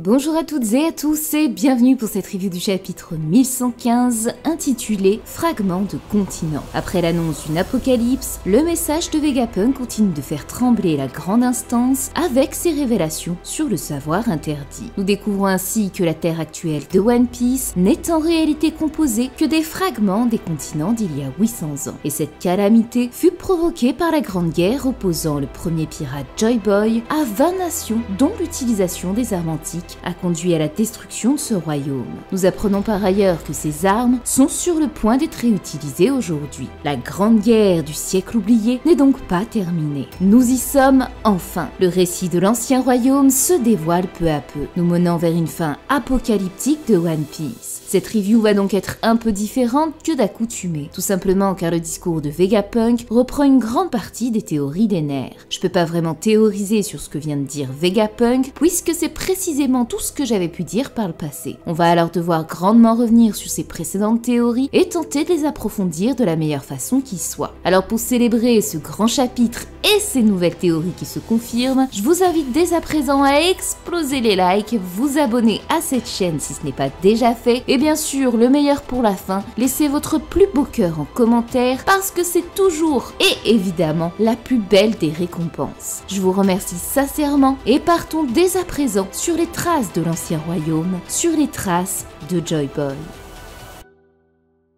Bonjour à toutes et à tous et bienvenue pour cette review du chapitre 1115 intitulé Fragments de continent. Après l'annonce d'une apocalypse, le message de Vegapunk continue de faire trembler la grande instance avec ses révélations sur le savoir interdit. Nous découvrons ainsi que la terre actuelle de One Piece n'est en réalité composée que des fragments des continents d'il y a 800 ans. Et cette calamité fut provoquée par la grande guerre opposant le premier pirate Joy Boy à 20 nations dont l'utilisation des armes antiques a conduit à la destruction de ce royaume. Nous apprenons par ailleurs que ces armes sont sur le point d'être réutilisées aujourd'hui. La grande guerre du siècle oublié n'est donc pas terminée. Nous y sommes enfin. Le récit de l'ancien royaume se dévoile peu à peu, nous menant vers une fin apocalyptique de One Piece. Cette review va donc être un peu différente que d'accoutumée, tout simplement car le discours de Vegapunk reprend une grande partie des théories des nerfs. Je peux pas vraiment théoriser sur ce que vient de dire Vegapunk, puisque c'est précisément tout ce que j'avais pu dire par le passé. On va alors devoir grandement revenir sur ces précédentes théories et tenter de les approfondir de la meilleure façon qui soit. Alors pour célébrer ce grand chapitre et ces nouvelles théories qui se confirment, je vous invite dès à présent à exploser les likes, vous abonner à cette chaîne si ce n'est pas déjà fait, et bien sûr, le meilleur pour la fin, laissez votre plus beau cœur en commentaire parce que c'est toujours et évidemment la plus belle des récompenses. Je vous remercie sincèrement et partons dès à présent sur les traces de l'ancien royaume, sur les traces de Joy Boy.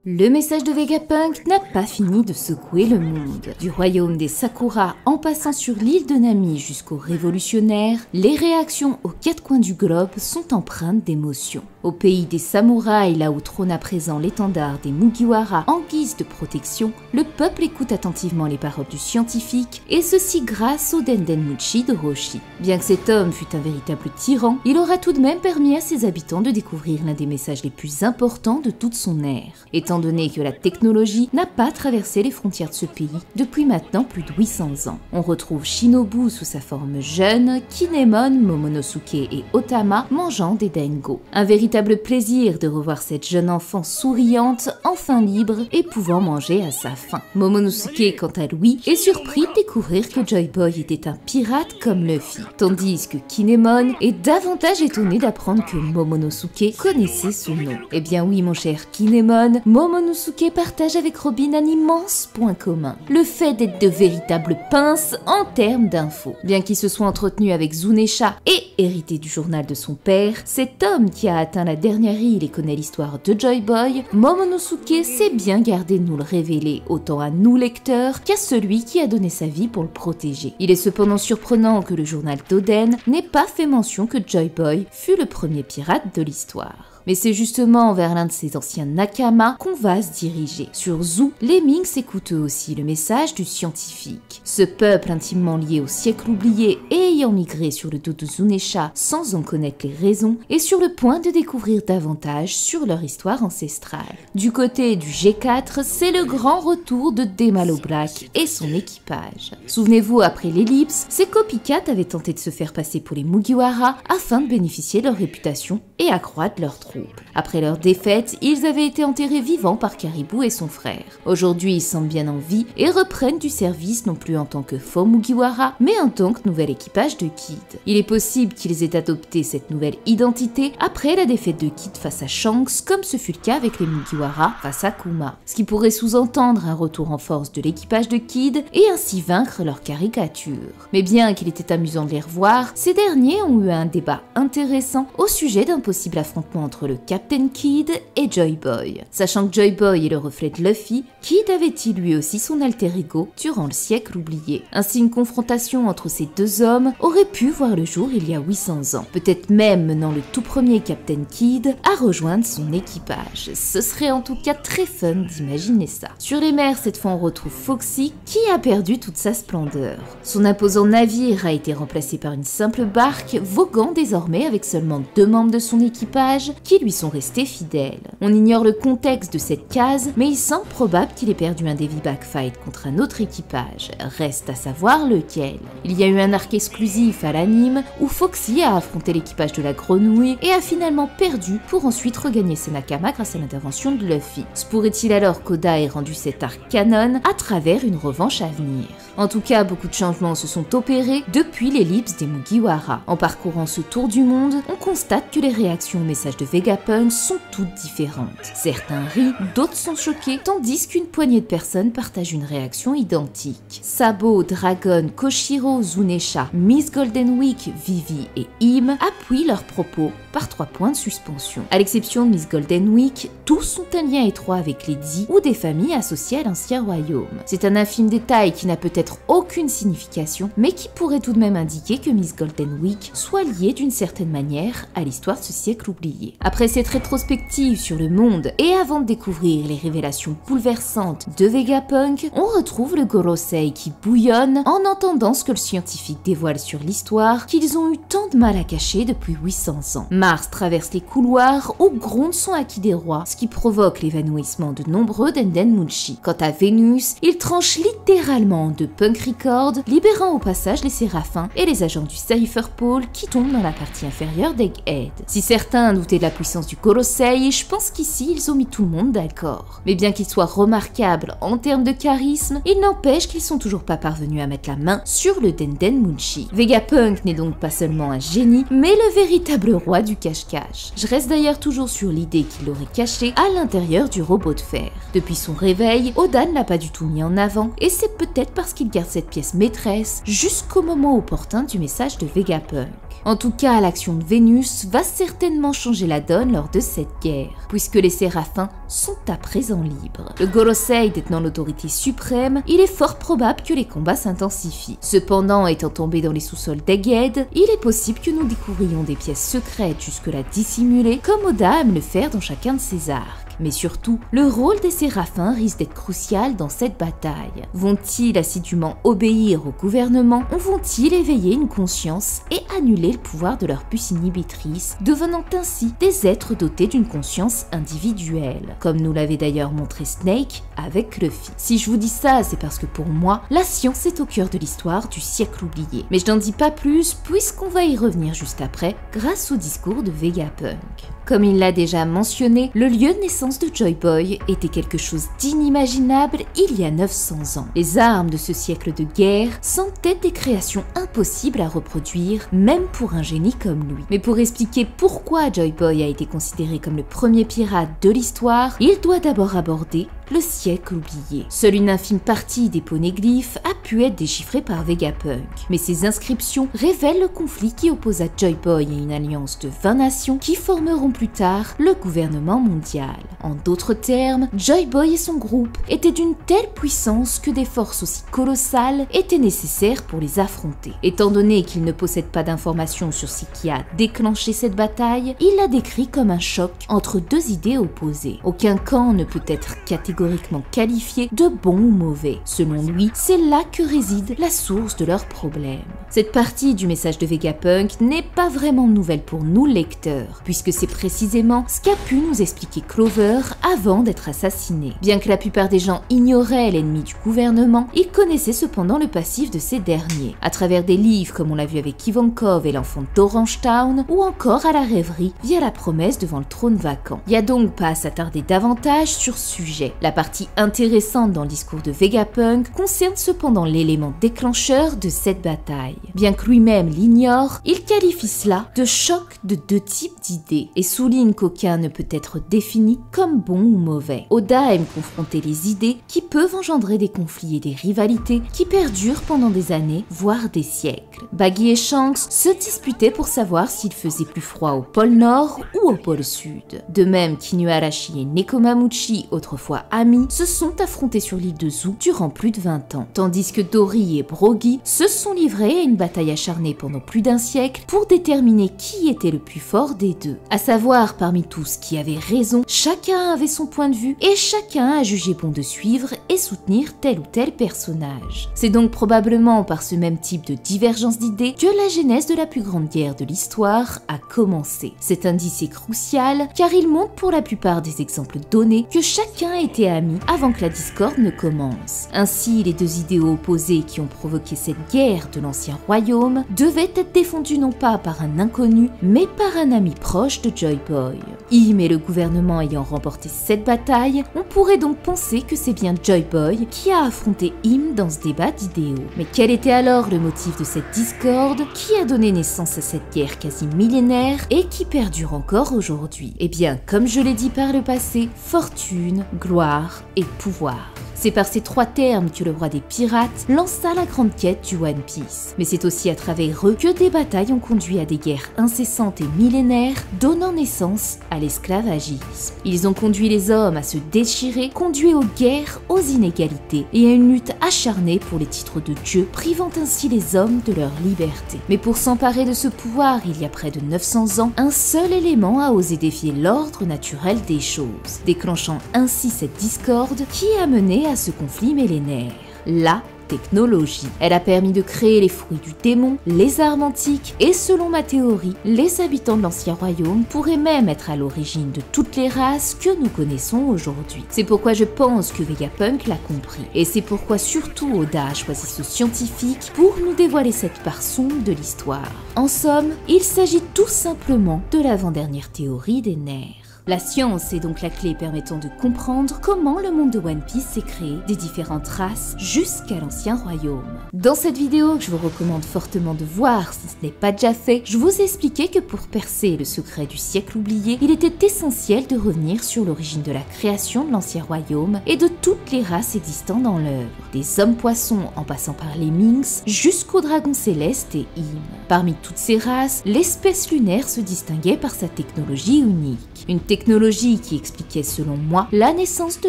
Le message de Vegapunk n'a pas fini de secouer le monde. Du royaume des Sakura en passant sur l'île de Nami jusqu'aux révolutionnaires, les réactions aux quatre coins du globe sont empreintes d'émotion. Au pays des samouraïs, là où trône à présent l'étendard des Mugiwara en guise de protection, le peuple écoute attentivement les paroles du scientifique, et ceci grâce au Dendenmushi de Roshi. Bien que cet homme fût un véritable tyran, il aura tout de même permis à ses habitants de découvrir l'un des messages les plus importants de toute son ère. Étant donné que la technologie n'a pas traversé les frontières de ce pays depuis maintenant plus de 800 ans. On retrouve Shinobu sous sa forme jeune, Kinemon, Momonosuke et Otama mangeant des Dengo. Un véritable plaisir de revoir cette jeune enfant souriante, enfin libre et pouvant manger à sa faim. Momonosuke, quant à lui, est surpris de découvrir que Joy Boy était un pirate comme Luffy, tandis que Kinemon est davantage étonné d'apprendre que Momonosuke connaissait son nom. Eh bien oui mon cher Kinemon, Momonosuke partage avec Robin un immense point commun, le fait d'être de véritables pinces en termes d'infos. Bien qu'il se soit entretenu avec Zunesha et hérité du journal de son père, cet homme qui a atteint la dernière île et connaît l'histoire de Joy Boy, Momonosuke sait bien garder de nous le révéler, autant à nous lecteurs qu'à celui qui a donné sa vie pour le protéger. Il est cependant surprenant que le journal d'Oden n'ait pas fait mention que Joy Boy fut le premier pirate de l'histoire. Mais c'est justement vers l'un de ses anciens nakama qu'on va se diriger. Sur Zou, les Minks écoutent eux aussi le message du scientifique. Ce peuple intimement lié au siècle oublié et ayant migré sur le dos de Zunesha sans en connaître les raisons, est sur le point de découvrir davantage sur leur histoire ancestrale. Du côté du G4, c'est le grand retour de Demalo Black et son équipage. Souvenez-vous, après l'ellipse, ces copycats avaient tenté de se faire passer pour les Mugiwara afin de bénéficier de leur réputation et accroître leur troupe. Après leur défaite, ils avaient été enterrés vivants par Caribou et son frère. Aujourd'hui, ils semblent bien en vie et reprennent du service non plus en tant que faux Mugiwara, mais en tant que nouvel équipage de Kid. Il est possible qu'ils aient adopté cette nouvelle identité après la défaite de Kid face à Shanks, comme ce fut le cas avec les Mugiwara face à Kuma. Ce qui pourrait sous-entendre un retour en force de l'équipage de Kid et ainsi vaincre leur caricature. Mais bien qu'il était amusant de les revoir, ces derniers ont eu un débat intéressant au sujet d'un possible affrontement entre le Captain Kid et Joy Boy. Sachant que Joy Boy est le reflet de Luffy, Kid avait-il lui aussi son alter ego durant le siècle oublié. Ainsi une confrontation entre ces deux hommes aurait pu voir le jour il y a 800 ans, peut-être même menant le tout premier Captain Kid à rejoindre son équipage. Ce serait en tout cas très fun d'imaginer ça. Sur les mers, cette fois on retrouve Foxy qui a perdu toute sa splendeur. Son imposant navire a été remplacé par une simple barque voguant désormais avec seulement 2 membres de son équipage qui qui lui sont restés fidèles. On ignore le contexte de cette case, mais il semble probable qu'il ait perdu un Davy Backfight contre un autre équipage. Reste à savoir lequel. Il y a eu un arc exclusif à l'anime où Foxy a affronté l'équipage de la grenouille et a finalement perdu pour ensuite regagner ses Nakama grâce à l'intervention de Luffy. Se pourrait-il alors qu'Oda ait rendu cet arc canon à travers une revanche à venir? En tout cas, beaucoup de changements se sont opérés depuis l'ellipse des Mugiwara. En parcourant ce tour du monde, on constate que les réactions au message de Vegapunk sont toutes différentes. Certains rient, d'autres sont choqués, tandis qu'une poignée de personnes partagent une réaction identique. Sabo, Dragon, Koshiro, Zunesha, Miss Golden Week, Vivi et Im appuient leurs propos par 3 points de suspension. À l'exception de Miss Golden Week, tous ont un lien étroit avec Lady ou des familles associées à l'ancien royaume. C'est un infime détail qui n'a peut-être aucune signification, mais qui pourrait tout de même indiquer que Miss Golden Week soit liée d'une certaine manière à l'histoire de ce siècle oublié. Après cette rétrospective sur le monde et avant de découvrir les révélations bouleversantes de Vegapunk, on retrouve le Gorosei qui bouillonne en entendant ce que le scientifique dévoile sur l'histoire qu'ils ont eu tant de mal à cacher depuis 800 ans. Mars traverse les couloirs où gronde son acquis des rois, ce qui provoque l'évanouissement de nombreux Dendenmushi. Quant à Vénus, il tranche littéralement de Punk Record, libérant au passage les Séraphins et les agents du Cypher Pole qui tombent dans la partie inférieure d'Egghead. Si certains doutaient de la puissance du Gorosei, je pense qu'ici ils ont mis tout le monde d'accord. Mais bien qu'il soit remarquable en termes de charisme, il n'empêche qu'ils sont toujours pas parvenus à mettre la main sur le Dendenmushi. Vegapunk n'est donc pas seulement un génie, mais le véritable roi du cache-cache. Je reste d'ailleurs toujours sur l'idée qu'il l'aurait caché à l'intérieur du robot de fer. Depuis son réveil, Oda ne l'a pas du tout mis en avant, et c'est peut-être parce qu'il garde cette pièce maîtresse jusqu'au moment opportun du message de Vegapunk. En tout cas, l'action de Vénus va certainement changer la donne lors de cette guerre, puisque les Séraphins sont à présent libres. Le Gorosei détenant l'autorité suprême, il est fort probable que les combats s'intensifient. Cependant, étant tombé dans les sous-sols d'Egghead, il est possible que nous découvrions des pièces secrètes jusque-là dissimulées, comme Oda aime le faire dans chacun de ses arcs. Mais surtout, le rôle des Séraphins risque d'être crucial dans cette bataille. Vont-ils assidûment obéir au gouvernement ou vont-ils éveiller une conscience et annuler le pouvoir de leur puce inhibitrice, devenant ainsi des êtres dotés d'une conscience individuelle, comme nous l'avait d'ailleurs montré Snake avec Luffy. Si je vous dis ça, c'est parce que pour moi, la science est au cœur de l'histoire du siècle oublié. Mais je n'en dis pas plus puisqu'on va y revenir juste après grâce au discours de Vegapunk. Comme il l'a déjà mentionné, le lieu de naissance de Joy Boy était quelque chose d'inimaginable il y a 900 ans. Les armes de ce siècle de guerre semblent être des créations impossibles à reproduire, même pour un génie comme lui. Mais pour expliquer pourquoi Joy Boy a été considéré comme le premier pirate de l'histoire, il doit d'abord aborder le siècle oublié. Seule une infime partie des poneglyphes a pu être déchiffrée par Vegapunk, mais ces inscriptions révèlent le conflit qui opposa Joy Boy à une alliance de 20 nations qui formeront plus tard le gouvernement mondial. En d'autres termes, Joy Boy et son groupe étaient d'une telle puissance que des forces aussi colossales étaient nécessaires pour les affronter. Étant donné qu'il ne possède pas d'informations sur ce qui a déclenché cette bataille, il l'a décrit comme un choc entre deux idées opposées. Aucun camp ne peut être catégoriquement qualifié de bon ou mauvais. Selon lui, c'est là que réside la source de leurs problèmes. Cette partie du message de Vegapunk n'est pas vraiment nouvelle pour nous lecteurs, puisque c'est précisément ce qu'a pu nous expliquer Clover avant d'être assassiné. Bien que la plupart des gens ignoraient l'ennemi du gouvernement, ils connaissaient cependant le passif de ces derniers, à travers des livres comme on l'a vu avec Ivankov et l'enfant d'Orange Town, ou encore à la rêverie via la promesse devant le trône vacant. Il n'y a donc pas à s'attarder davantage sur ce sujet. La partie intéressante dans le discours de Vegapunk concerne cependant l'élément déclencheur de cette bataille. Bien que lui-même l'ignore, il qualifie cela de choc de deux types d'idées et souligne qu'aucun ne peut être défini comme bon ou mauvais. Oda aime confronter les idées qui peuvent engendrer des conflits et des rivalités qui perdurent pendant des années, voire des siècles. Baggy et Shanks se disputaient pour savoir s'il faisait plus froid au pôle Nord ou au pôle Sud. De même qu'Inuarashi et Nekomamuchi, autrefois amis se sont affrontés sur l'île de Zou durant plus de 20 ans, tandis que Dory et Broggy se sont livrés à une bataille acharnée pendant plus d'un siècle pour déterminer qui était le plus fort des deux. À savoir, parmi tous qui avaient raison, chacun avait son point de vue et chacun a jugé bon de suivre et soutenir tel ou tel personnage. C'est donc probablement par ce même type de divergence d'idées que la genèse de la plus grande guerre de l'histoire a commencé. Cet indice est crucial car il montre pour la plupart des exemples donnés que chacun était ami avant que la discorde ne commence. Ainsi, les deux idéaux opposés qui ont provoqué cette guerre de l'ancien royaume devaient être défendus non pas par un inconnu, mais par un ami proche de Joy-Boy. Im et le gouvernement ayant remporté cette bataille, on pourrait donc penser que c'est bien Joy-Boy qui a affronté Im dans ce débat d'idéaux. Mais quel était alors le motif de cette discorde qui a donné naissance à cette guerre quasi millénaire et qui perdure encore aujourd'hui? Eh bien, comme je l'ai dit par le passé, fortune, gloire et pouvoir. C'est par ces trois termes que le roi des pirates lança la grande quête du One Piece. Mais c'est aussi à travers eux que des batailles ont conduit à des guerres incessantes et millénaires, donnant naissance à l'esclavagisme. Ils ont conduit les hommes à se déchirer, conduit aux guerres, aux inégalités et à une lutte acharnée pour les titres de Dieu, privant ainsi les hommes de leur liberté. Mais pour s'emparer de ce pouvoir, il y a près de 900 ans, un seul élément a osé défier l'ordre naturel des choses, déclenchant ainsi cette discorde qui a mené à ce conflit millénaire, la technologie. Elle a permis de créer les fruits du démon, les armes antiques et selon ma théorie, les habitants de l'ancien royaume pourraient même être à l'origine de toutes les races que nous connaissons aujourd'hui. C'est pourquoi je pense que Vegapunk l'a compris et c'est pourquoi surtout Oda a choisi ce scientifique pour nous dévoiler cette part sombre de l'histoire. En somme, il s'agit tout simplement de l'avant-dernière théorie des nerfs. La science est donc la clé permettant de comprendre comment le monde de One Piece s'est créé des différentes races jusqu'à l'ancien royaume. Dans cette vidéo que je vous recommande fortement de voir si ce n'est pas déjà fait, je vous ai expliqué que pour percer le secret du siècle oublié, il était essentiel de revenir sur l'origine de la création de l'ancien royaume et de toutes les races existant dans l'œuvre, des hommes poissons en passant par les Minks jusqu'aux dragons célestes et Im. Parmi toutes ces races, l'espèce lunaire se distinguait par sa technologie unique. Une technologie qui expliquait selon moi la naissance de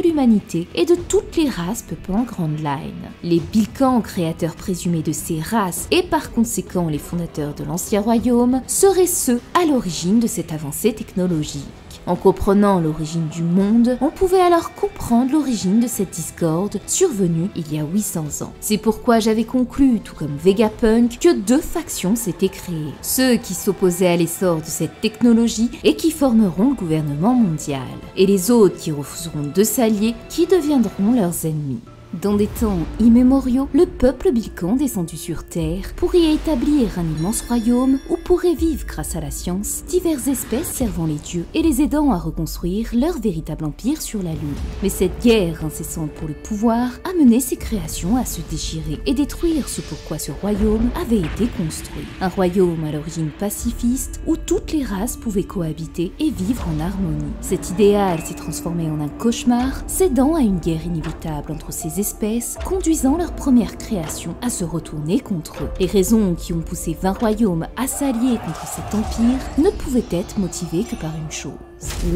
l'humanité et de toutes les races peuplant Grand Line. Les Bilkans, créateurs présumés de ces races et par conséquent les fondateurs de l'ancien royaume, seraient ceux à l'origine de cette avancée technologique. En comprenant l'origine du monde, on pouvait alors comprendre l'origine de cette discorde survenue il y a 800 ans. C'est pourquoi j'avais conclu, tout comme Vegapunk, que deux factions s'étaient créées. Ceux qui s'opposaient à l'essor de cette technologie et qui formeront le gouvernement mondial, et les autres qui refuseront de s'allier, qui deviendront leurs ennemis. Dans des temps immémoriaux, le peuple Bilkan descendu sur Terre pour y établir un immense royaume où pourraient vivre grâce à la science diverses espèces servant les dieux et les aidant à reconstruire leur véritable empire sur la Lune. Mais cette guerre incessante pour le pouvoir a mené ces créations à se déchirer et détruire ce pourquoi ce royaume avait été construit. Un royaume à l'origine pacifiste où toutes les races pouvaient cohabiter et vivre en harmonie. Cet idéal s'est transformé en un cauchemar, cédant à une guerre inévitable entre ces espèces, conduisant leur première création à se retourner contre eux. Les raisons qui ont poussé 20 royaumes à s'allier contre cet empire ne pouvaient être motivées que par une chose: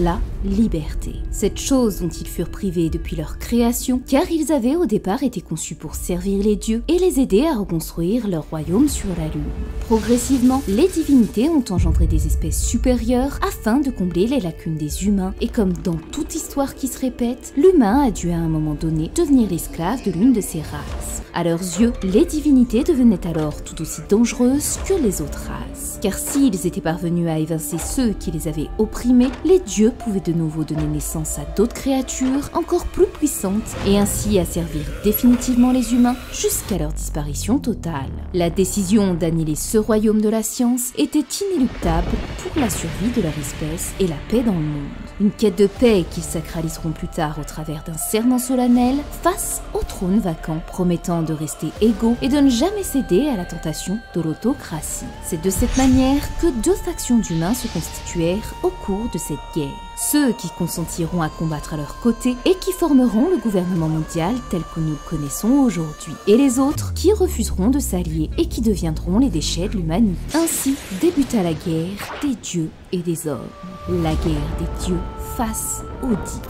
la liberté. Cette chose dont ils furent privés depuis leur création, car ils avaient au départ été conçus pour servir les dieux et les aider à reconstruire leur royaume sur la Lune. Progressivement, les divinités ont engendré des espèces supérieures afin de combler les lacunes des humains, et comme dans toute histoire qui se répète, l'humain a dû à un moment donné devenir l'esclave de l'une de ces races. À leurs yeux, les divinités devenaient alors tout aussi dangereuses que les autres races. Car s'ils étaient parvenus à évincer ceux qui les avaient opprimés, les dieux pouvaient de nouveau donner naissance à d'autres créatures encore plus puissantes et ainsi asservir définitivement les humains jusqu'à leur disparition totale. La décision d'annihiler ce royaume de la science était inéluctable pour la survie de leur espèce et la paix dans le monde. Une quête de paix qu'ils sacraliseront plus tard au travers d'un serment solennel face au trône vacant, promettant de rester égaux et de ne jamais céder à la tentation de l'autocratie. C'est de cette manière que deux factions d'humains se constituèrent au cours de cette guerre. Ceux qui consentiront à combattre à leur côté et qui formeront le gouvernement mondial tel que nous le connaissons aujourd'hui, et les autres qui refuseront de s'allier et qui deviendront les déchets de l'humanité. Ainsi débuta la guerre des dieux et des hommes, la guerre des dieux face aux dits.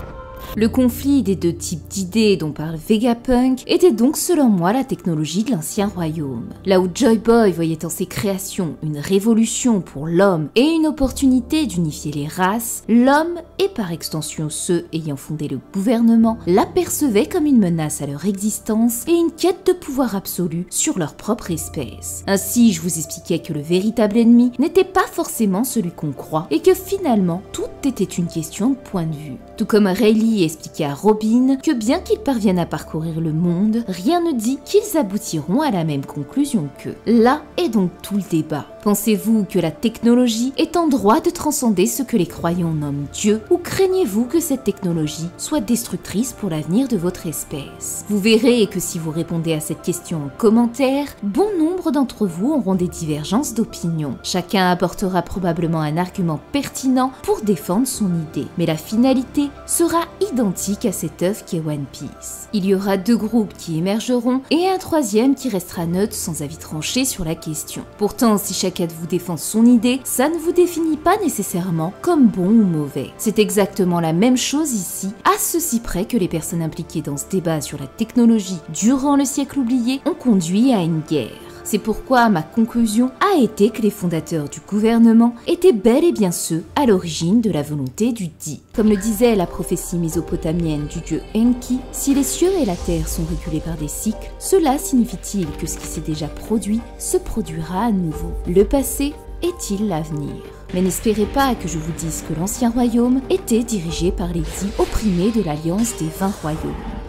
Le conflit des deux types d'idées dont parle Vegapunk était donc selon moi la technologie de l'ancien royaume. Là où Joy Boy voyait en ses créations une révolution pour l'homme et une opportunité d'unifier les races, l'homme, et par extension ceux ayant fondé le gouvernement, l'apercevaient comme une menace à leur existence et une quête de pouvoir absolu sur leur propre espèce. Ainsi, je vous expliquais que le véritable ennemi n'était pas forcément celui qu'on croit et que finalement, tout était une question de point de vue. Tout comme Rayleigh expliquait à Robin que bien qu'ils parviennent à parcourir le monde, rien ne dit qu'ils aboutiront à la même conclusion qu'eux. Là est donc tout le débat. Pensez-vous que la technologie est en droit de transcender ce que les croyants nomment Dieu, ou craignez-vous que cette technologie soit destructrice pour l'avenir de votre espèce? Vous verrez que si vous répondez à cette question en commentaire, bon nombre d'entre vous auront des divergences d'opinion. Chacun apportera probablement un argument pertinent pour défendre son idée, mais la finalité sera identique à cette œuvre qui est One Piece. Il y aura deux groupes qui émergeront et un troisième qui restera neutre sans avis tranché sur la question. Pourtant, si chacun de vous défend son idée, ça ne vous définit pas nécessairement comme bon ou mauvais. C'est exactement la même chose ici, à ceci près que les personnes impliquées dans ce débat sur la technologie durant le siècle oublié ont conduit à une guerre. C'est pourquoi ma conclusion a été que les fondateurs du gouvernement étaient bel et bien ceux à l'origine de la volonté du Di. Comme le disait la prophétie mésopotamienne du dieu Enki, si les cieux et la terre sont régulés par des cycles, cela signifie-t-il que ce qui s'est déjà produit se produira à nouveau? Le passé est-il l'avenir? Mais n'espérez pas que je vous dise que l'ancien royaume était dirigé par les Di opprimés de l'alliance des 20 royaumes.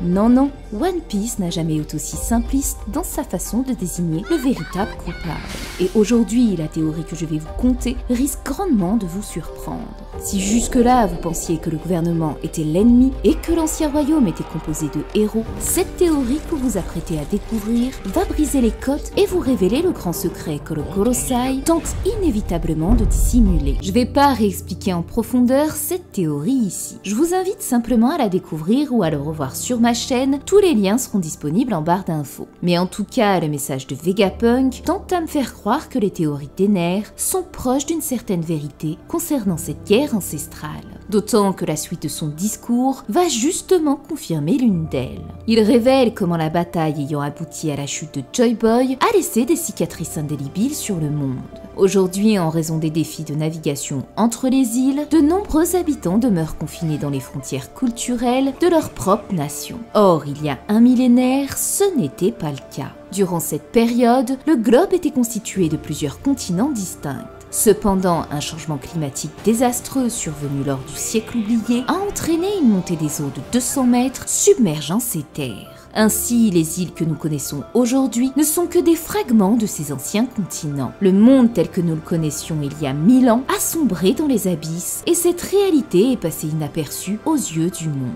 Non, non, One Piece n'a jamais été aussi simpliste dans sa façon de désigner le véritable coupable. Et aujourd'hui, la théorie que je vais vous conter risque grandement de vous surprendre. Si jusque-là vous pensiez que le gouvernement était l'ennemi et que l'ancien royaume était composé de héros, cette théorie que vous apprêtez à découvrir va briser les cotes et vous révéler le grand secret que le Gorosei tente inévitablement de dissimuler. Je vais pas réexpliquer en profondeur cette théorie ici. Je vous invite simplement à la découvrir ou à le revoir sur ma chaîne, tous les liens seront disponibles en barre d'infos. Mais en tout cas, le message de Vegapunk tente à me faire croire que les théories d'Ener sont proches d'une certaine vérité concernant cette guerre ancestrale. D'autant que la suite de son discours va justement confirmer l'une d'elles. Il révèle comment la bataille ayant abouti à la chute de Joy Boy a laissé des cicatrices indélébiles sur le monde. Aujourd'hui, en raison des défis de navigation entre les îles, de nombreux habitants demeurent confinés dans les frontières culturelles de leur propre nation. Or, il y a un millénaire, ce n'était pas le cas. Durant cette période, le globe était constitué de plusieurs continents distincts. Cependant, un changement climatique désastreux survenu lors du siècle oublié a entraîné une montée des eaux de 200 mètres submergeant ces terres. Ainsi, les îles que nous connaissons aujourd'hui ne sont que des fragments de ces anciens continents. Le monde tel que nous le connaissions il y a 1000 ans a sombré dans les abysses et cette réalité est passée inaperçue aux yeux du monde.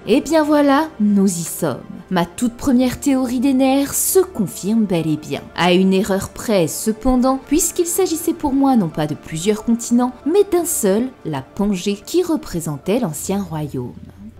Et bien voilà, nous y sommes. Ma toute première théorie d'Ener se confirme bel et bien. À une erreur près cependant, puisqu'il s'agissait pour moi non pas de plusieurs continents, mais d'un seul, la Pangée, qui représentait l'ancien royaume.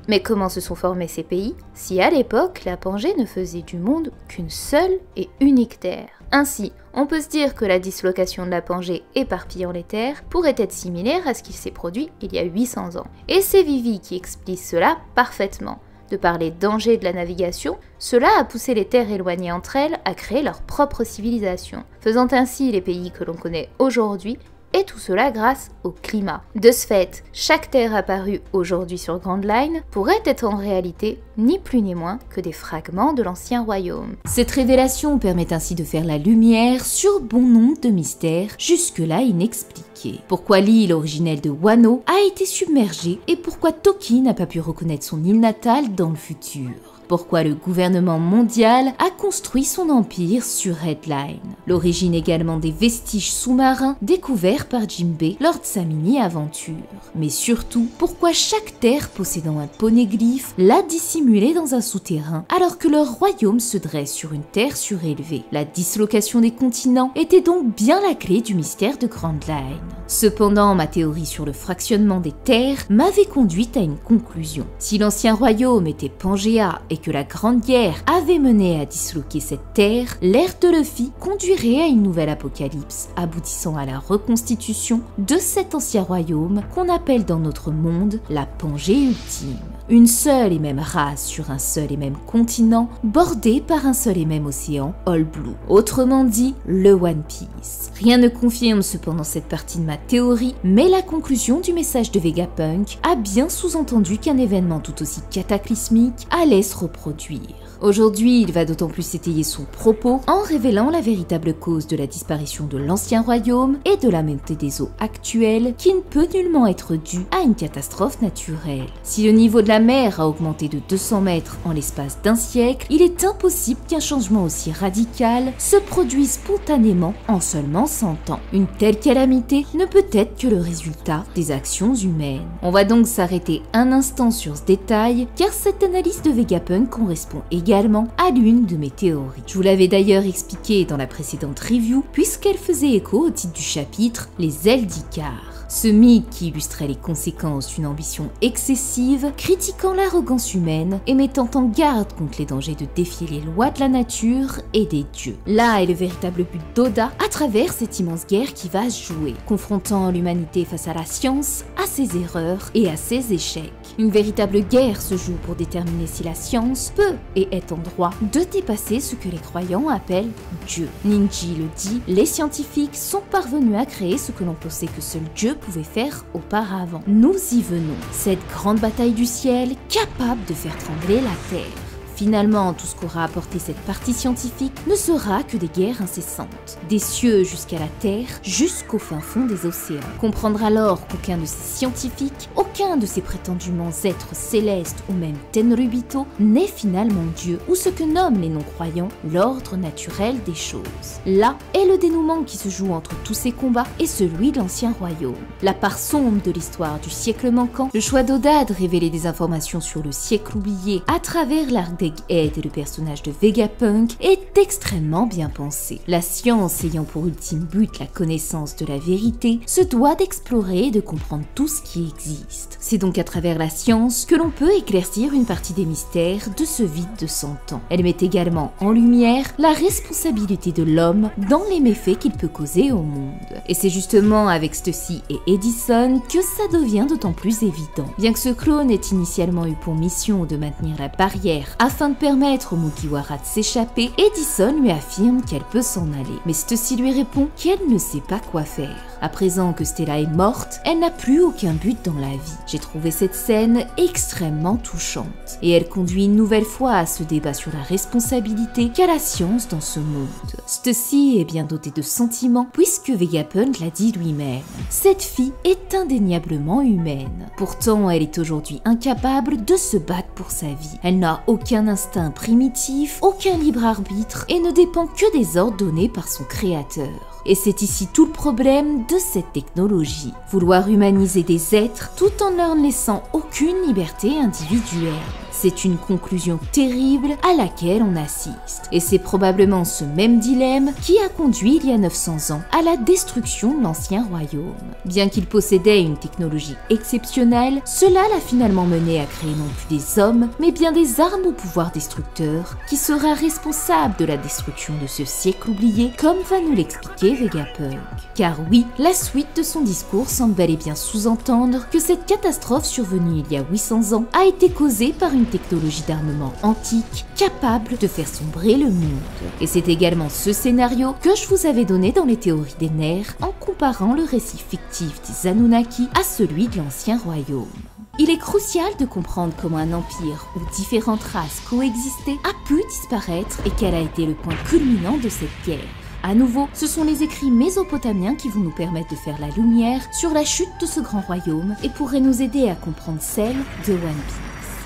Mais comment se sont formés ces pays si à l'époque la Pangée ne faisait du monde qu'une seule et unique terre? Ainsi, on peut se dire que la dislocation de la Pangée éparpillant les terres pourrait être similaire à ce qui s'est produit il y a 800 ans. Et c'est Vivi qui explique cela parfaitement. De par les dangers de la navigation, cela a poussé les terres éloignées entre elles à créer leur propre civilisation, faisant ainsi les pays que l'on connaît aujourd'hui, et tout cela grâce au climat. De ce fait, chaque terre apparue aujourd'hui sur Grand Line pourrait être en réalité ni plus ni moins que des fragments de l'ancien royaume. Cette révélation permet ainsi de faire la lumière sur bon nombre de mystères jusque-là inexpliqués. Pourquoi l'île originelle de Wano a été submergée et pourquoi Toki n'a pas pu reconnaître son île natale dans le futur. Pourquoi le gouvernement mondial a construit son empire sur Red Line. L'origine également des vestiges sous-marins découverts par Jinbei lors de sa mini-aventure. Mais surtout, pourquoi chaque terre possédant un poneglyphe l'a dissimulé dans un souterrain alors que leur royaume se dresse sur une terre surélevée. La dislocation des continents était donc bien la clé du mystère de Grand Line. Cependant, ma théorie sur le fractionnement des terres m'avait conduite à une conclusion. Si l'ancien royaume était Pangea et que la Grande Guerre avait mené à disloquer cette terre, l'ère de Luffy conduirait à une nouvelle apocalypse, aboutissant à la reconstitution de cet ancien royaume qu'on appelle dans notre monde la Pangée ultime. Une seule et même race sur un seul et même continent, bordé par un seul et même océan, All Blue. Autrement dit, le One Piece. Rien ne confirme cependant cette partie de ma théorie, mais la conclusion du message de Vegapunk a bien sous-entendu qu'un événement tout aussi cataclysmique allait se reproduire. Aujourd'hui, il va d'autant plus étayer son propos en révélant la véritable cause de la disparition de l'ancien royaume et de la montée des eaux actuelles qui ne peut nullement être due à une catastrophe naturelle. Si le niveau de la mer a augmenté de 200 mètres en l'espace d'un siècle, il est impossible qu'un changement aussi radical se produise spontanément en seulement 100 ans. Une telle calamité ne peut être que le résultat des actions humaines. On va donc s'arrêter un instant sur ce détail, car cette analyse de Vegapunk correspond également à l'une de mes théories. Je vous l'avais d'ailleurs expliqué dans la précédente review, puisqu'elle faisait écho au titre du chapitre « Les ailes d'Icare ». Ce mythe qui illustrait les conséquences d'une ambition excessive, critiquant l'arrogance humaine et mettant en garde contre les dangers de défier les lois de la nature et des dieux. Là est le véritable but d'Oda à travers cette immense guerre qui va se jouer, confrontant l'humanité face à la science, à ses erreurs et à ses échecs. Une véritable guerre se joue pour déterminer si la science peut et est en droit de dépasser ce que les croyants appellent Dieu. Ninji le dit, les scientifiques sont parvenus à créer ce que l'on pensait que seul Dieu pouvait faire auparavant. Nous y venons, cette grande bataille du ciel capable de faire trembler la terre. Finalement, tout ce qu'aura apporté cette partie scientifique ne sera que des guerres incessantes, des cieux jusqu'à la terre, jusqu'au fin fond des océans. Comprendre alors qu'aucun de ces scientifiques, aucun de ces prétendument êtres célestes ou même Tenryubito n'est finalement Dieu, ou ce que nomment les non-croyants l'ordre naturel des choses. Là est le dénouement qui se joue entre tous ces combats et celui de l'ancien royaume. La part sombre de l'histoire du siècle manquant, le choix d'Oda de révéler des informations sur le siècle oublié à travers l'arc des Egghead et le personnage de Vegapunk est extrêmement bien pensé. La science ayant pour ultime but la connaissance de la vérité, se doit d'explorer et de comprendre tout ce qui existe. C'est donc à travers la science que l'on peut éclaircir une partie des mystères de ce vide de 100 ans. Elle met également en lumière la responsabilité de l'homme dans les méfaits qu'il peut causer au monde. Et c'est justement avec Stussy et Edison que ça devient d'autant plus évident. Bien que ce clone ait initialement eu pour mission de maintenir la barrière afin de permettre au Mugiwara de s'échapper, Edison lui affirme qu'elle peut s'en aller. Mais Stussy lui répond qu'elle ne sait pas quoi faire. À présent que Stella est morte, elle n'a plus aucun but dans la vie. J'ai trouvé cette scène extrêmement touchante. Et elle conduit une nouvelle fois à ce débat sur la responsabilité qu'a la science dans ce monde. Stussy est bien dotée de sentiments, puisque Vegapunk l'a dit lui-même. Cette fille est indéniablement humaine. Pourtant, elle est aujourd'hui incapable de se battre pour sa vie. Elle n'a aucun instinct primitif, aucun libre arbitre, et ne dépend que des ordres donnés par son créateur. Et c'est ici tout le problème de cette technologie. Vouloir humaniser des êtres tout en ne leur laissant aucune liberté individuelle. C'est une conclusion terrible à laquelle on assiste. Et c'est probablement ce même dilemme qui a conduit il y a 900 ans à la destruction de l'ancien royaume. Bien qu'il possédait une technologie exceptionnelle, cela l'a finalement mené à créer non plus des hommes, mais bien des armes au pouvoir destructeur, qui sera responsable de la destruction de ce siècle oublié, comme va nous l'expliquer Vegapunk. Car oui, la suite de son discours semble bel et bien sous-entendre que cette catastrophe survenue il y a 800 ans a été causée par une technologie d'armement antique capable de faire sombrer le monde. Et c'est également ce scénario que je vous avais donné dans les théories des nerfs en comparant le récit fictif des Anunnaki à celui de l'ancien royaume. Il est crucial de comprendre comment un empire où différentes races coexistaient a pu disparaître et quel a été le point culminant de cette guerre. À nouveau, ce sont les écrits mésopotamiens qui vont nous permettre de faire la lumière sur la chute de ce grand royaume et pourraient nous aider à comprendre celle de One Piece.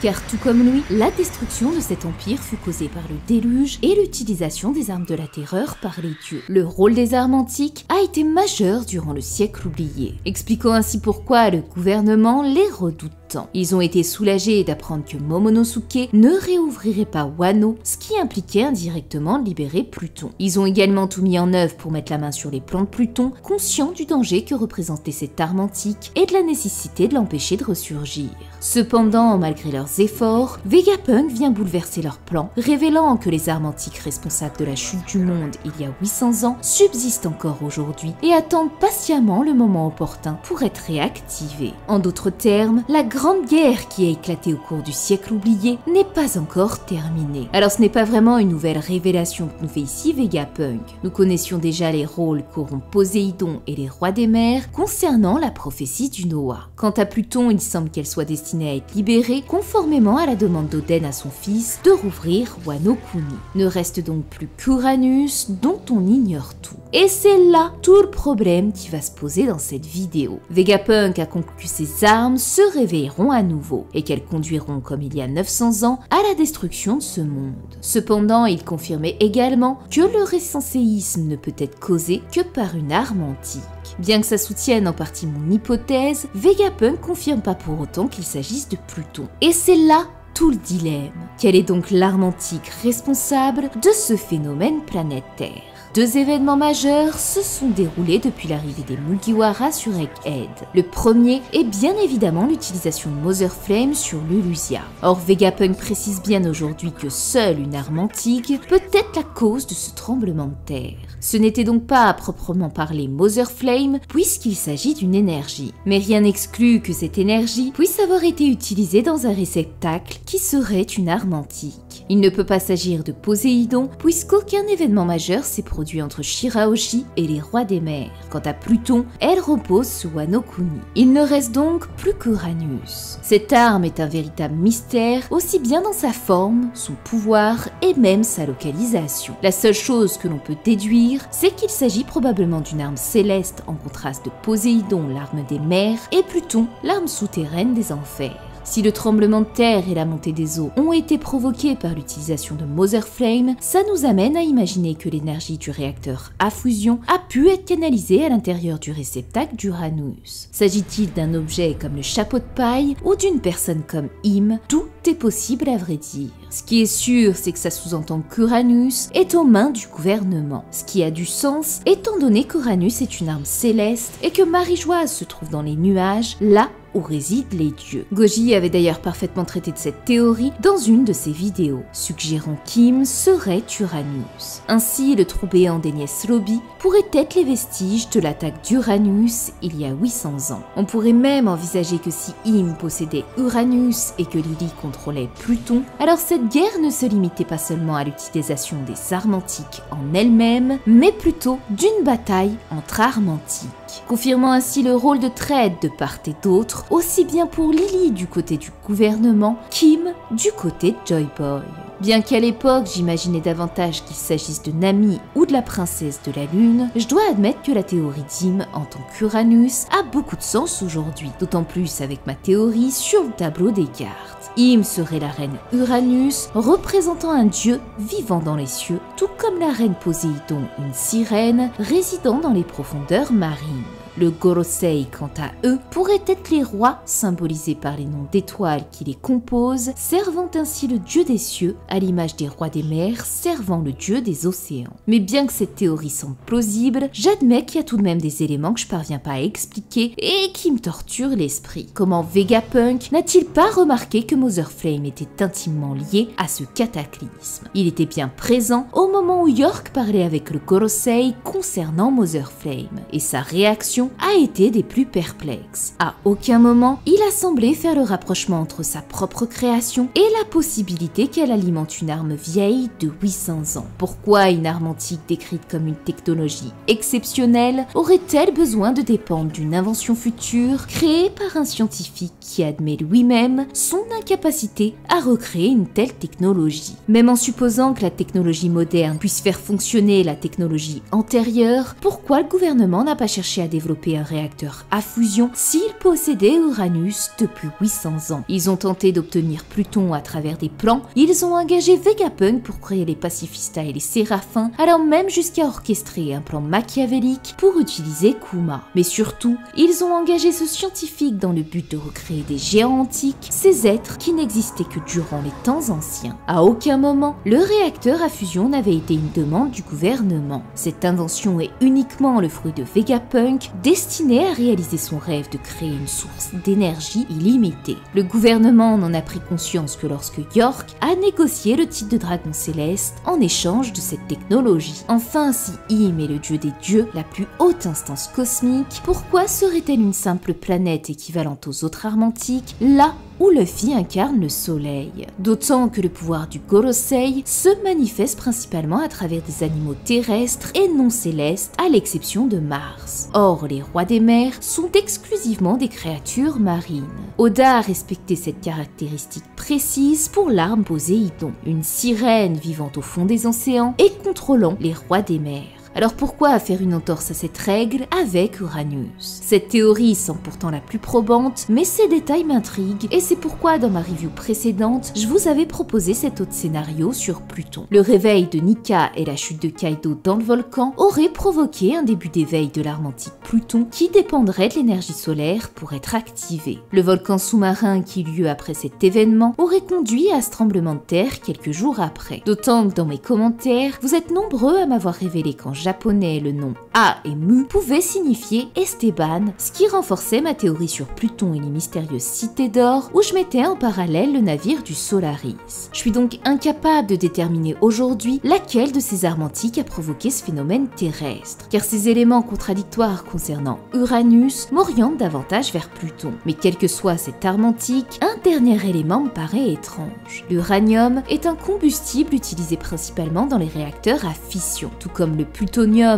Car tout comme lui, la destruction de cet empire fut causée par le déluge et l'utilisation des armes de la terreur par les dieux. Le rôle des armes antiques a été majeur durant le siècle oublié, expliquant ainsi pourquoi le gouvernement les redoute temps. Ils ont été soulagés d'apprendre que Momonosuke ne réouvrirait pas Wano, ce qui impliquait indirectement de libérer Pluton. Ils ont également tout mis en œuvre pour mettre la main sur les plans de Pluton, conscients du danger que représentait cette arme antique et de la nécessité de l'empêcher de ressurgir. Cependant, malgré leurs efforts, Vegapunk vient bouleverser leurs plans, révélant que les armes antiques responsables de la chute du monde il y a 800 ans subsistent encore aujourd'hui et attendent patiemment le moment opportun pour être réactivées. En d'autres termes, la grande guerre qui a éclaté au cours du siècle oublié n'est pas encore terminée. Alors ce n'est pas vraiment une nouvelle révélation que nous fait ici Vegapunk. Nous connaissions déjà les rôles qu'auront Poséidon et les rois des mers concernant la prophétie du Noah. Quant à Pluton, il semble qu'elle soit destinée à être libérée conformément à la demande d'Oden à son fils de rouvrir Wano Kuni. Ne reste donc plus qu'Uranus dont on ignore tout. Et c'est là tout le problème qui va se poser dans cette vidéo. Vegapunk a conclu que ses armes se réveilleront à nouveau et qu'elles conduiront comme il y a 900 ans à la destruction de ce monde. Cependant, il confirmait également que le récent séisme ne peut être causé que par une arme antique. Bien que ça soutienne en partie mon hypothèse, Vegapunk confirme pas pour autant qu'il s'agisse de Pluton. Et c'est là tout le dilemme. Quelle est donc l'arme antique responsable de ce phénomène planétaire? Deux événements majeurs se sont déroulés depuis l'arrivée des Mugiwara sur Egghead. Le premier est bien évidemment l'utilisation de Mother Flame sur Lulusia. Or Vegapunk précise bien aujourd'hui que seule une arme antique peut être la cause de ce tremblement de terre. Ce n'était donc pas à proprement parler Mother Flame puisqu'il s'agit d'une énergie. Mais rien n'exclut que cette énergie puisse avoir été utilisée dans un réceptacle qui serait une arme antique. Il ne peut pas s'agir de Poséidon puisqu'aucun événement majeur s'est produit entre Shirahoshi et les rois des mers. Quant à Pluton, elle repose sous Wano Kuni. Il ne reste donc plus qu'Uranus. Cette arme est un véritable mystère, aussi bien dans sa forme, son pouvoir et même sa localisation. La seule chose que l'on peut déduire, c'est qu'il s'agit probablement d'une arme céleste en contraste de Poséidon, l'arme des mers, et Pluton, l'arme souterraine des enfers. Si le tremblement de terre et la montée des eaux ont été provoqués par l'utilisation de Mother Flame, ça nous amène à imaginer que l'énergie du réacteur à fusion a pu être canalisée à l'intérieur du réceptacle d'Uranus. S'agit-il d'un objet comme le chapeau de paille ou d'une personne comme Im? Tout est possible à vrai dire. Ce qui est sûr, c'est que ça sous-entend qu'Uranus est aux mains du gouvernement. Ce qui a du sens, étant donné qu'Uranus est une arme céleste et que Marie-Joise se trouve dans les nuages, là où résident les dieux. Goji avait d'ailleurs parfaitement traité de cette théorie dans une de ses vidéos, suggérant qu'Im serait Uranus. Ainsi, le trou béant d'Enies Lobby pourrait être les vestiges de l'attaque d'Uranus il y a 800 ans. On pourrait même envisager que si Im possédait Uranus et que Lily contrôlait Pluton, alors cette guerre ne se limitait pas seulement à l'utilisation des armes antiques en elles-mêmes, mais plutôt d'une bataille entre armes antiques. Confirmant ainsi le rôle de traite de part et d'autre, aussi bien pour Lily du côté du gouvernement, Kim du côté de Joy Boy. Bien qu'à l'époque j'imaginais davantage qu'il s'agisse de Nami ou de la princesse de la lune, je dois admettre que la théorie d'Im en tant qu'Uranus a beaucoup de sens aujourd'hui, d'autant plus avec ma théorie sur le tableau des cartes. Im serait la reine Uranus, représentant un dieu vivant dans les cieux, tout comme la reine Poséidon, une sirène résidant dans les profondeurs marines. Le Gorosei, quant à eux, pourraient être les rois, symbolisés par les noms d'étoiles qui les composent, servant ainsi le dieu des cieux, à l'image des rois des mers, servant le dieu des océans. Mais bien que cette théorie semble plausible, j'admets qu'il y a tout de même des éléments que je parviens pas à expliquer et qui me torturent l'esprit. Comment Vegapunk n'a-t-il pas remarqué que Mother Flame était intimement lié à ce cataclysme? Il était bien présent au moment où York parlait avec le Gorosei concernant Mother Flame, et sa réaction a été des plus perplexes. À aucun moment, il a semblé faire le rapprochement entre sa propre création et la possibilité qu'elle alimente une arme vieille de 800 ans. Pourquoi une arme antique décrite comme une technologie exceptionnelle aurait-elle besoin de dépendre d'une invention future créée par un scientifique qui admet lui-même son incapacité à recréer une telle technologie? Même en supposant que la technologie moderne puisse faire fonctionner la technologie antérieure, pourquoi le gouvernement n'a pas cherché à développer développer un réacteur à fusion s'ils possédaient Uranus depuis 800 ans. Ils ont tenté d'obtenir Pluton à travers des plans, ils ont engagé Vegapunk pour créer les pacifistas et les séraphins, allant même jusqu'à orchestrer un plan machiavélique pour utiliser Kuma. Mais surtout, ils ont engagé ce scientifique dans le but de recréer des géants antiques, ces êtres qui n'existaient que durant les temps anciens. À aucun moment, le réacteur à fusion n'avait été une demande du gouvernement. Cette invention est uniquement le fruit de Vegapunk, destiné à réaliser son rêve de créer une source d'énergie illimitée. Le gouvernement n'en a pris conscience que lorsque York a négocié le titre de dragon céleste en échange de cette technologie. Enfin, si Im est le dieu des dieux, la plus haute instance cosmique, pourquoi serait-elle une simple planète équivalente aux autres armes antiques, là où Luffy incarne le soleil? D'autant que le pouvoir du Gorosei se manifeste principalement à travers des animaux terrestres et non célestes, à l'exception de Mars. Or, les rois des mers sont exclusivement des créatures marines. Oda a respecté cette caractéristique précise pour l'arme Poséidon, une sirène vivant au fond des océans et contrôlant les rois des mers. Alors pourquoi faire une entorse à cette règle avec Uranus? Cette théorie semble pourtant la plus probante, mais ces détails m'intriguent et c'est pourquoi dans ma review précédente, je vous avais proposé cet autre scénario sur Pluton. Le réveil de Nika et la chute de Kaido dans le volcan auraient provoqué un début d'éveil de l'arme antique Pluton qui dépendrait de l'énergie solaire pour être activé. Le volcan sous-marin qui eut lieu après cet événement aurait conduit à ce tremblement de terre quelques jours après. D'autant que dans mes commentaires, vous êtes nombreux à m'avoir révélé qu'en japonais, le nom A et Mu pouvait signifier Esteban, ce qui renforçait ma théorie sur Pluton et les mystérieuses cités d'or, où je mettais en parallèle le navire du Solaris. Je suis donc incapable de déterminer aujourd'hui laquelle de ces armes antiques a provoqué ce phénomène terrestre, car ces éléments contradictoires concernant Uranus m'orientent davantage vers Pluton. Mais quelle que soit cette arme antique, un dernier élément me paraît étrange. L'uranium est un combustible utilisé principalement dans les réacteurs à fission, tout comme le plutonium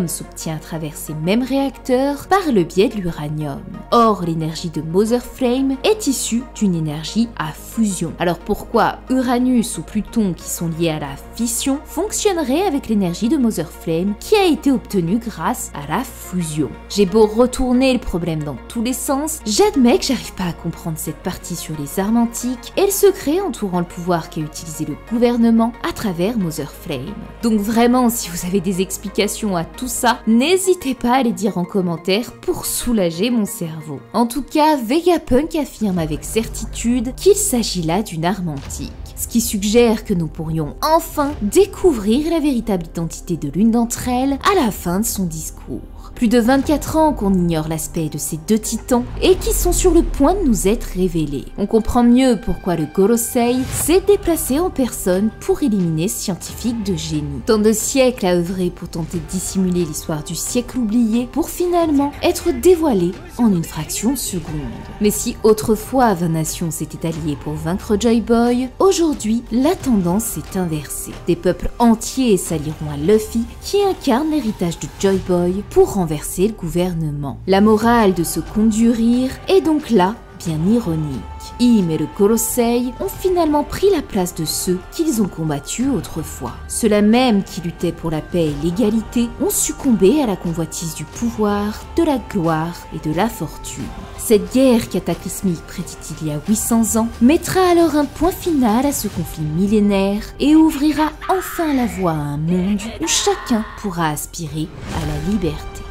s'obtient à travers ces mêmes réacteurs par le biais de l'uranium. Or, l'énergie de Mother Flame est issue d'une énergie à fusion. Alors pourquoi Uranus ou Pluton, qui sont liés à la fission, fonctionneraient avec l'énergie de Mother Flame qui a été obtenue grâce à la fusion? J'ai beau retourner le problème dans tous les sens, j'admets que j'arrive pas à comprendre cette partie sur les armes antiques et le secret entourant le pouvoir qu'a utilisé le gouvernement à travers Mother Flame. Donc vraiment, si vous avez des explications à tout ça, n'hésitez pas à les dire en commentaire pour soulager mon cerveau. En tout cas, Vegapunk affirme avec certitude qu'il s'agit là d'une arme antique, ce qui suggère que nous pourrions enfin découvrir la véritable identité de l'une d'entre elles à la fin de son discours. Plus de 24 ans qu'on ignore l'aspect de ces deux titans et qui sont sur le point de nous être révélés. On comprend mieux pourquoi le Gorosei s'est déplacé en personne pour éliminer ce scientifique de génie. Tant de siècles à œuvrer pour tenter de dissimuler l'histoire du siècle oublié pour finalement être dévoilé en une fraction de seconde. Mais si autrefois 20 nations s'étaient alliées pour vaincre Joy Boy, aujourd'hui la tendance s'est inversée. Des peuples entiers s'allieront à Luffy qui incarne l'héritage de Joy Boy pour renverser le gouvernement. La morale de ce conte du rire est donc là bien ironique. Im et le Gorosei ont finalement pris la place de ceux qu'ils ont combattus autrefois. Ceux-là même qui luttaient pour la paix et l'égalité ont succombé à la convoitise du pouvoir, de la gloire et de la fortune. Cette guerre cataclysmique prédite il y a 800 ans mettra alors un point final à ce conflit millénaire et ouvrira enfin la voie à un monde où chacun pourra aspirer à la liberté.